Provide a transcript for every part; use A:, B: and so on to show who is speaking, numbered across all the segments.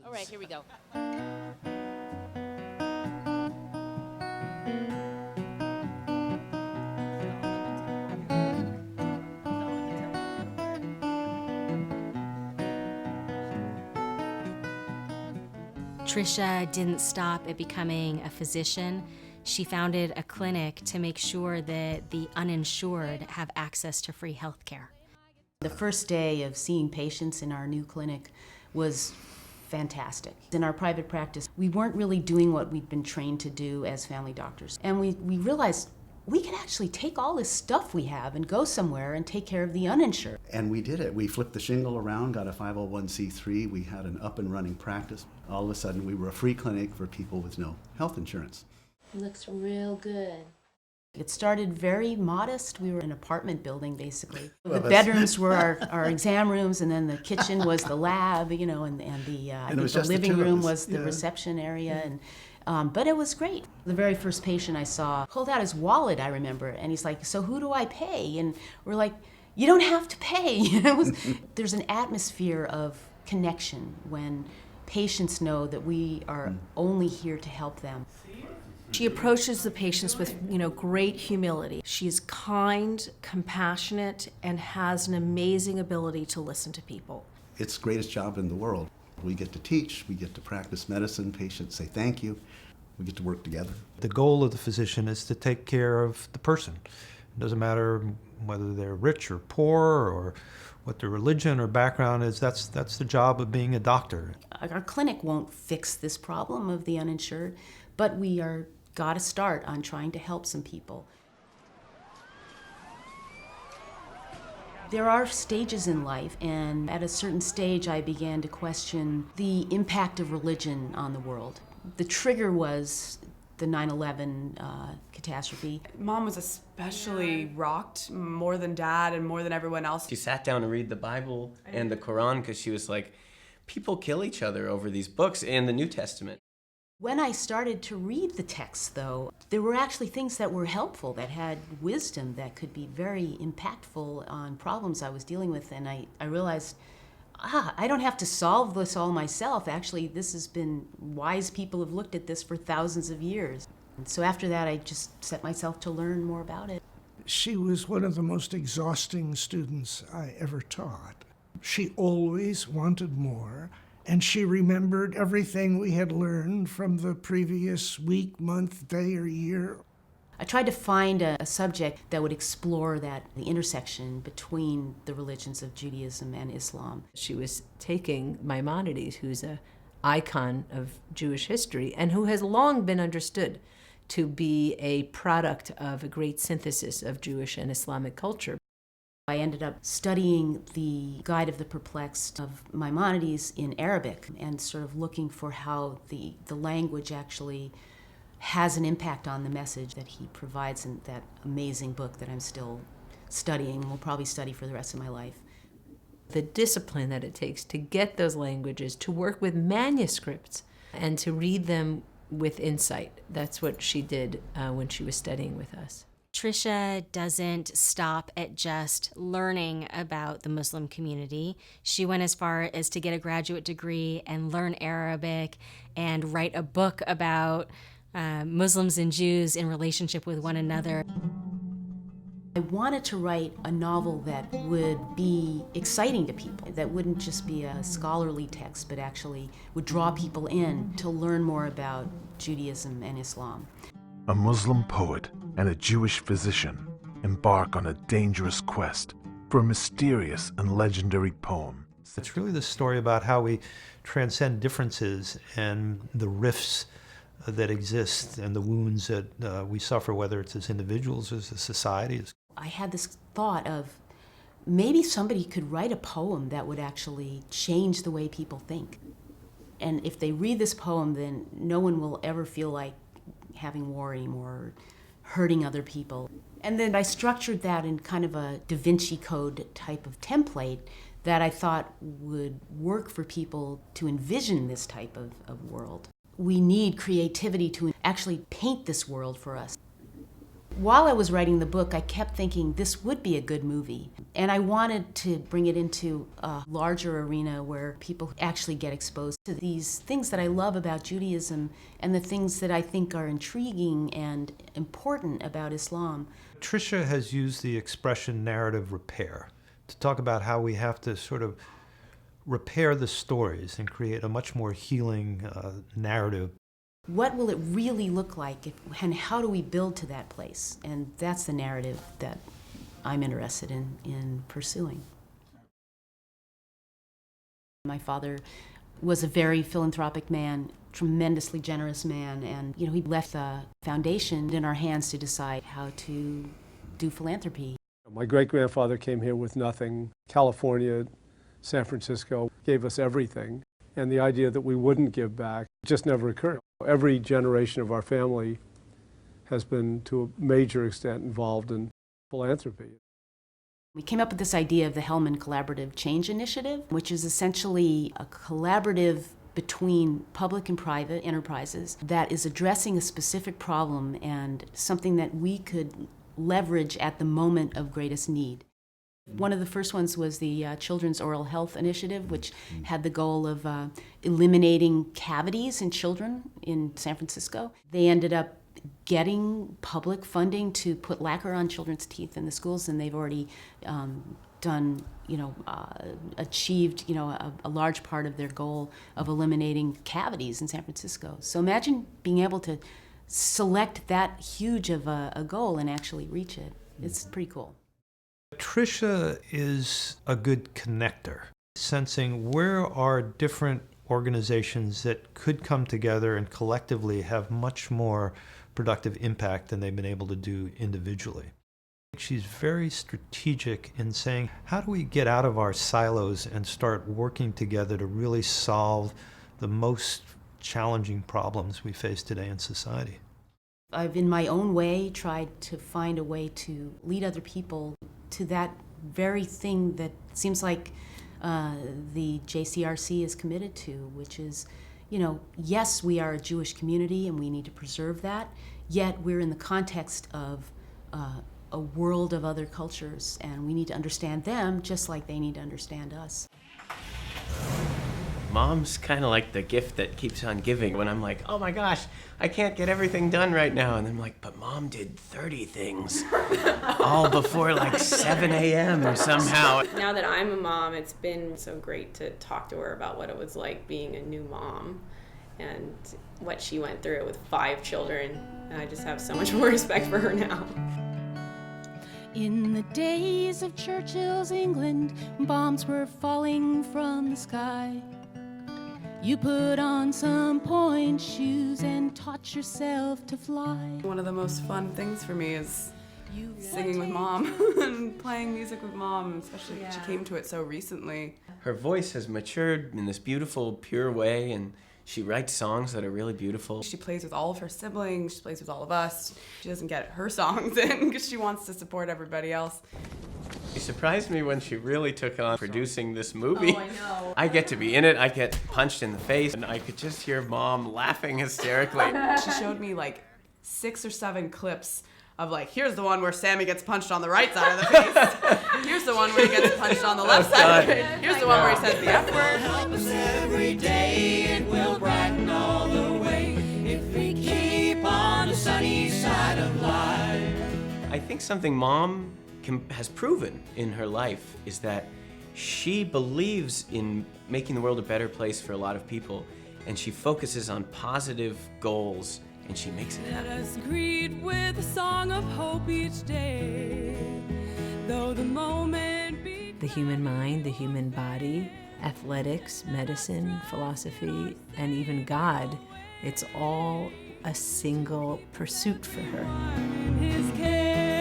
A: All right, here we go.
B: Tricia didn't stop at becoming a physician. She founded a clinic to make sure that the uninsured have access to free health care.
C: The first day of seeing patients in our new clinic was fantastic. In our private practice, we weren't really doing what we'd been trained to do as family doctors. And we realized we could actually take all this stuff we have and go somewhere and take care of the uninsured.
D: And we did it. We flipped the shingle around, got a 501c3. We had an up and running practice. All of a sudden, we were a free clinic for people with no health insurance.
A: It looks real good.
C: It started very modest. We were an apartment building, basically.
D: Well,
C: the bedrooms were our exam rooms, and then the kitchen was the lab, you know, and the, I think the living room was the reception area. And but it was great. The very first patient I saw pulled out his wallet, I remember, and he's like, "So who do I pay?" And we're like, "You don't have to pay." There's an atmosphere of connection when patients know that we are only here to help them.
E: She approaches the patients with, great humility. She is kind, compassionate, and has an amazing ability to listen to people.
D: It's the greatest job in the world. We get to teach, we get to practice medicine, patients say thank you, we get to work together.
F: The goal of the physician is to take care of the person. It doesn't matter whether they're rich or poor or what their religion or background is. That's the job of being a doctor.
C: Our clinic won't fix this problem of the uninsured, but we are got to start on trying to help some people. There are stages in life, and at a certain stage I began to question the impact of religion on the world. The trigger was the 9/11 catastrophe.
G: Mom was especially rocked, more than Dad and more than everyone else.
H: She sat down to read the Bible and the Quran because she was like, people kill each other over these books and the New Testament.
C: When I started to read the text, though, there were actually things that were helpful, that had wisdom, that could be very impactful on problems I was dealing with. And I realized, I don't have to solve this all myself. Actually, this has been, wise people have looked at this for thousands of years. And so after that, I just set myself to learn more about it.
I: She was one of the most exhausting students I ever taught. She always wanted more. And she remembered everything we had learned from the previous week, month, day, or year.
C: I tried to find a subject that would explore the intersection between the religions of Judaism and Islam.
J: She was taking Maimonides, who's an icon of Jewish history and who has long been understood to be a product of a great synthesis of Jewish and Islamic culture.
C: I ended up studying the Guide of the Perplexed of Maimonides in Arabic and sort of looking for how the language actually has an impact on the message that he provides in that amazing book that I'm still studying and will probably study for the rest of my life.
J: The discipline that it takes to get those languages, to work with manuscripts, and to read them with insight. That's what she did when she was studying with us.
B: Tricia doesn't stop at just learning about the Muslim community. She went as far as to get a graduate degree and learn Arabic and write a book about Muslims and Jews in relationship with one another.
C: I wanted to write a novel that would be exciting to people, that wouldn't just be a scholarly text, but actually would draw people in to learn more about Judaism and Islam.
K: A Muslim poet and a Jewish physician embark on a dangerous quest for a mysterious and legendary poem.
F: It's really the story about how we transcend differences and the rifts that exist and the wounds that we suffer, whether it's as individuals or as a society.
C: I had this thought of maybe somebody could write a poem that would actually change the way people think. And if they read this poem, then no one will ever feel like having war anymore, hurting other people. And then I structured that in kind of a Da Vinci Code type of template that I thought would work for people to envision this type of world. We need creativity to actually paint this world for us. While I was writing the book, I kept thinking this would be a good movie. And I wanted to bring it into a larger arena where people actually get exposed to these things that I love about Judaism and the things that I think are intriguing and important about Islam.
F: Tricia has used the expression narrative repair to talk about how we have to sort of repair the stories and create a much more healing narrative.
C: What will it really look like, and how do we build to that place? And that's the narrative that I'm interested in pursuing. My father was a very philanthropic man, tremendously generous man, and he left the foundation in our hands to decide how to do philanthropy.
L: My great-grandfather came here with nothing. California, San Francisco gave us everything, and the idea that we wouldn't give back just never occurred. Every generation of our family has been, to a major extent, involved in philanthropy.
C: We came up with this idea of the Hellman Collaborative Change Initiative, which is essentially a collaborative between public and private enterprises that is addressing a specific problem and something that we could leverage at the moment of greatest need. One of the first ones was the Children's Oral Health Initiative, which had the goal of eliminating cavities in children in San Francisco. They ended up getting public funding to put lacquer on children's teeth in the schools, and they've already achieved, a large part of their goal of eliminating cavities in San Francisco. So imagine being able to select that huge of a goal and actually reach it. It's pretty cool.
F: Tricia is a good connector, sensing where are different organizations that could come together and collectively have much more productive impact than they've been able to do individually. She's very strategic in saying, how do we get out of our silos and start working together to really solve the most challenging problems we face today in society?
C: I've, in my own way, tried to find a way to lead other people to that very thing that seems like the JCRC is committed to, which is, yes, we are a Jewish community and we need to preserve that, yet we're in the context of a world of other cultures, and we need to understand them just like they need to understand us.
H: Mom's kind of like the gift that keeps on giving. When I'm like, oh my gosh, I can't get everything done right now. And I'm like, but Mom did 30 things all before like 7 a.m. or somehow.
M: Now that I'm a mom, it's been so great to talk to her about what it was like being a new mom and what she went through with 5 children. And I just have so much more respect for her now.
A: In the days of Churchill's England, bombs were falling from the sky. You put on some pointe shoes and taught yourself to fly.
G: One of the most fun things for me is singing with Mom and playing music with Mom, especially she came to it so recently.
H: Her voice has matured in this beautiful, pure way, and she writes songs that are really beautiful.
G: She plays with all of her siblings, she plays with all of us. She doesn't get her songs in because she wants to support everybody else.
H: She surprised me when she really took on producing this movie.
G: Oh, I know.
H: I get to be in it, I get punched in the face, and I could just hear Mom laughing hysterically.
G: She showed me like 6 or 7 clips of like, here's the one where Sammy gets punched on the right side of the face. Here's the one where he gets punched on the left side of the face. Here's the one where he says the F word.
N: Help us every day, it will brighten all the way if we keep on the sunny side of life.
H: I think something Mom has proven in her life is that she believes in making the world a better place for a lot of people, and she focuses on positive goals, and she makes it happen.
N: Let us greet with a song of hope each day, though the moment be...
J: The human mind, the human body, athletics, medicine, philosophy, and even God, it's all a single pursuit for her.
N: His care.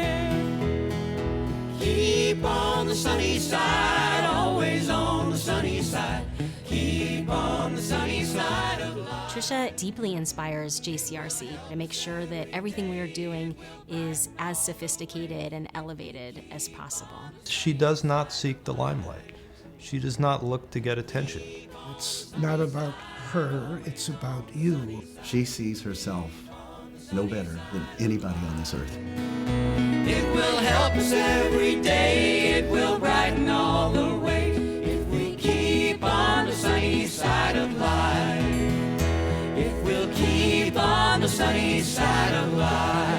N: Keep on the sunny side, always on the sunny side. Keep on the sunny side of life.
B: Tricia deeply inspires JCRC to make sure that everything we are doing is as sophisticated and elevated as possible.
F: She does not seek the limelight. She does not look to get attention.
I: It's not about her, it's about you.
D: She sees herself no better than anybody on this earth.
N: It will help us every day. It will brighten all the way if we keep on the sunny side of life. If we'll keep on the sunny side of life.